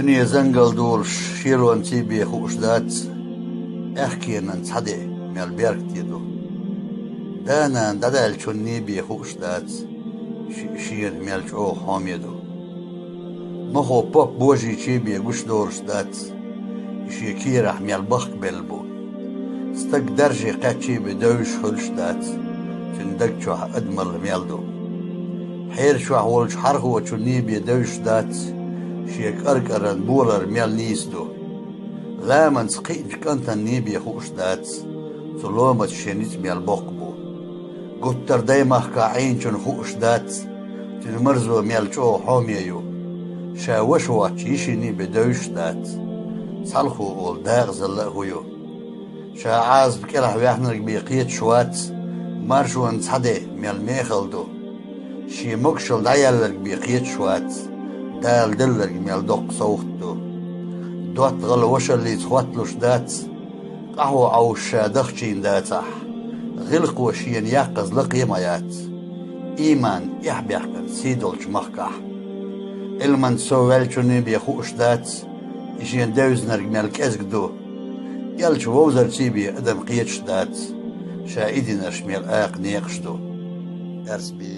هني زنقل دور شيرون تيبي خوش دات احكي ان تصحدي من البيرك تيدو دانا دادا الشني بي خوش دات شير ميلش او حاميدو مخو بوب بوجي تيبي قش دورش دات شي كيرح ميل بخ بلبو ستك درجي قاتشي بدوش خلش دات تندق شوح ادمر ميلدو حير شوح ولش حرخو وشني بي دوش دات شيك أركرن بولر ميل نيسدو لا من سقيج كانت النيبي خوش دات سلومة شنيت ميل بوقبو قطر دايما كاعين شن خوش دات تنمرزو ميل شو حوميو شاوشوا تشيشني بدوش دات صالخو اول داغ زلقهيو شاعاز بكرح ويحنرك بيقيت شوات مارشو انصحدي ميل ميخلدو شي مكشل دايلرك بيقيت شوات دال دلرك ميل دوق صوختو دوت غل وش اللي تخوتلوش دات قهوة او شادخشين داتح غلق وشين يقز لقيميات ايمان يحبي يحكن سيدولش مخكح المن سوالشوني بيخوش دات يشين دوزنرك ميلك ازقدو يالش ووزر تيبي ادم قيتش دات شايدي نرش ميل اق نيقشدو ارسبي